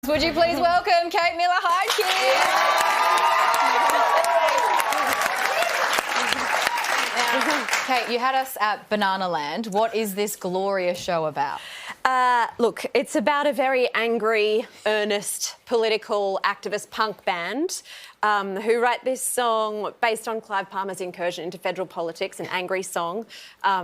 Would you please welcome Kate Miller-Heidke? Kate, you had us at Banana Land. What is this glorious show about? Look, it's about a very angry, earnest, political activist punk band who write this song based on Clive Palmer's incursion into federal politics, an angry song,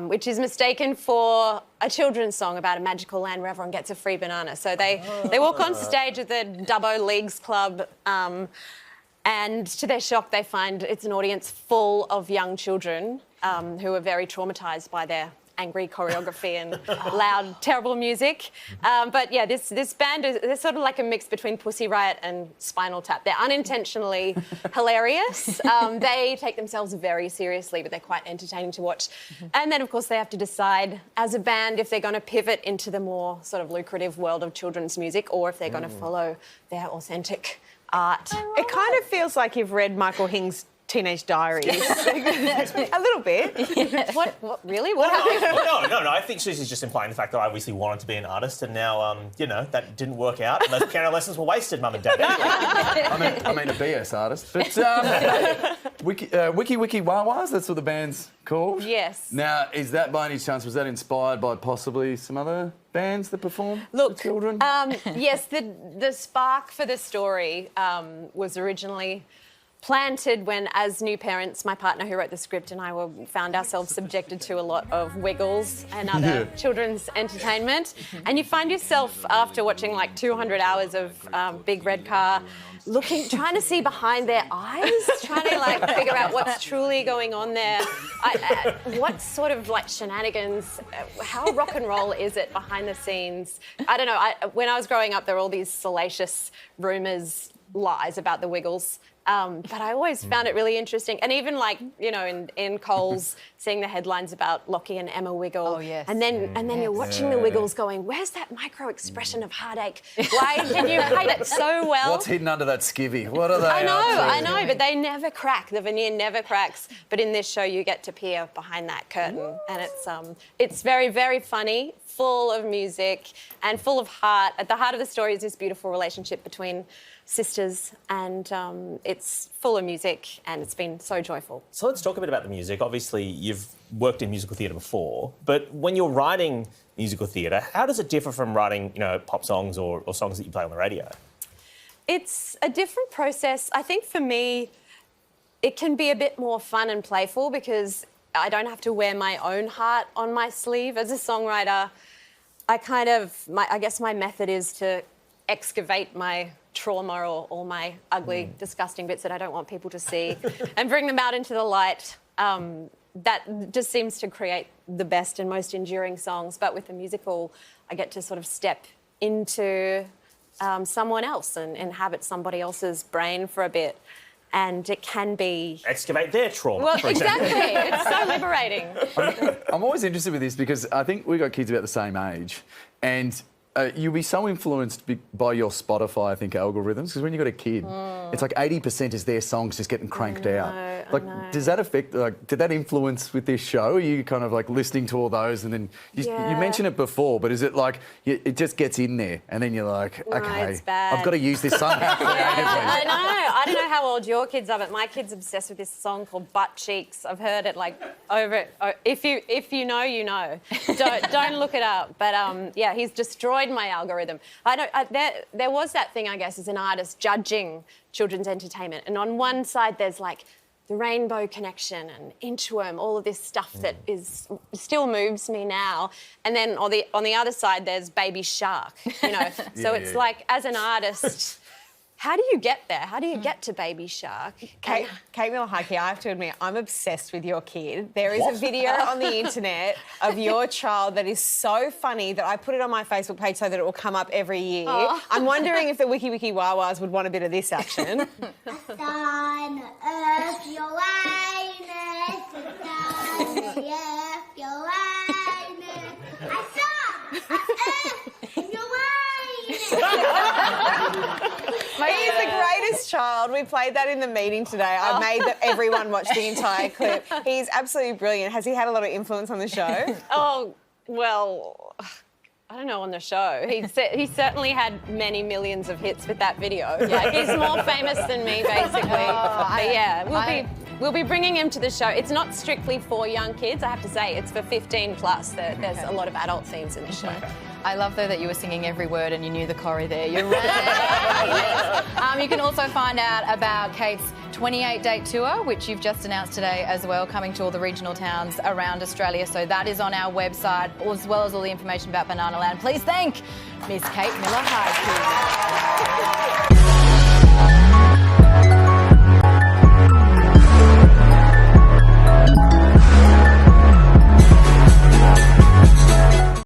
which is mistaken for a children's song about a magical land where everyone gets a free banana. So they walk on stage at the Dubbo Leagues Club and to their shock they find it's an audience full of young children who are very traumatised by their angry choreography and loud, terrible music. But yeah, this band they're sort of like a mix between Pussy Riot and Spinal Tap. They're unintentionally hilarious. They take themselves very seriously, but they're quite entertaining to watch. And then, of course, they have to decide as a band if they're going to pivot into the more sort of lucrative world of children's music or if they're going to follow their authentic art. It kind of feels like you've read Michael Hing's Teenage Diaries. A little bit. Yeah. What really? What happened? No. I think Susie's just implying the fact that I obviously wanted to be an artist and now, that didn't work out. And those piano lessons were wasted, Mum and Dad. I mean a BS artist. But Wiki Wawas, that's what the band's called? Yes. Now, is that by any chance, was that inspired by possibly some other bands that perform for children? Yes, the spark for the story was originally planted when, as new parents, my partner who wrote the script and I found ourselves subjected to a lot of Wiggles and other children's entertainment. And you find yourself, after watching like 200 hours of Big Red Car, trying to see behind their eyes, trying to like figure out what's truly going on there. What sort of like shenanigans, how rock and roll is it behind the scenes? I don't know. When I was growing up, there were all these salacious rumours, lies about the Wiggles. But I always found it really interesting. And even like, in Coles, seeing the headlines about Lockie and Emma Wiggle. Oh, yes. And then you're watching the Wiggles going, where's that micro expression of heartache? Why did you hate it so well? What's hidden under that skivvy? What are they I know, but they never crack. The veneer never cracks. But in this show, you get to peer behind that curtain. And it's very, very funny, full of music and full of heart. At the heart of the story is this beautiful relationship between sisters, and it's full of music and it's been so joyful. So let's talk a bit about the music. Obviously, you've worked in musical theatre before, but when you're writing musical theatre, how does it differ from writing, pop songs or songs that you play on the radio? It's a different process. I think for me, it can be a bit more fun and playful because I don't have to wear my own heart on my sleeve. As a songwriter, I guess my method is to excavate my trauma or all my ugly, disgusting bits that I don't want people to see and bring them out into the light. That just seems to create the best and most enduring songs. But with the musical, I get to sort of step into someone else and inhabit somebody else's brain for a bit. And it can be... Excavate their trauma. Well, exactly. It's so liberating. I'm always interested with this because I think we've got kids about the same age and you'll be so influenced by your Spotify, I think, algorithms, because when you've got a kid, it's like 80% is their songs just getting cranked out. Like, does that affect, did that influence with this show? Are you kind of like listening to all those and then, you mentioned it before, but is it like, it just gets in there and then you're like, okay, it's bad. I've got to use this somehow. I know. I don't know how old your kids are, but my kid's obsessed with this song called Butt Cheeks. I've heard it like over. If you know, you know. Don't look it up. But he's destroyed my algorithm. I know there was that thing, I guess, as an artist judging children's entertainment, and on one side there's like the Rainbow Connection and Inchworm, all of this stuff that still moves me now. And then on the other side, there's Baby Shark, So it's like, as an artist, how do you get there? How do you get to Baby Shark? Kate Miller-Heidke, I have to admit, I'm obsessed with your kid. There is a video on the internet of your child that is so funny that I put it on my Facebook page so that it will come up every year. Oh. I'm wondering if the Wiki Wawas would want a bit of this action. He is the greatest child. We played that in the meeting today. I made everyone watch the entire clip. He's absolutely brilliant. Has he had a lot of influence on the show? Oh, well, I don't know, on the show. He certainly had many millions of hits with that video. Yeah, he's more famous than me, basically. But yeah, we'll be bringing him to the show. It's not strictly for young kids, I have to say. It's for 15 plus. There's a lot of adult scenes in the show. I love, though, that you were singing every word and you knew the choreo there. You're right. You can also find out about Kate's 28-date tour, which you've just announced today as well, coming to all the regional towns around Australia. So that is on our website, as well as all the information about Banana Land. Please thank Miss Kate Miller-Heidke.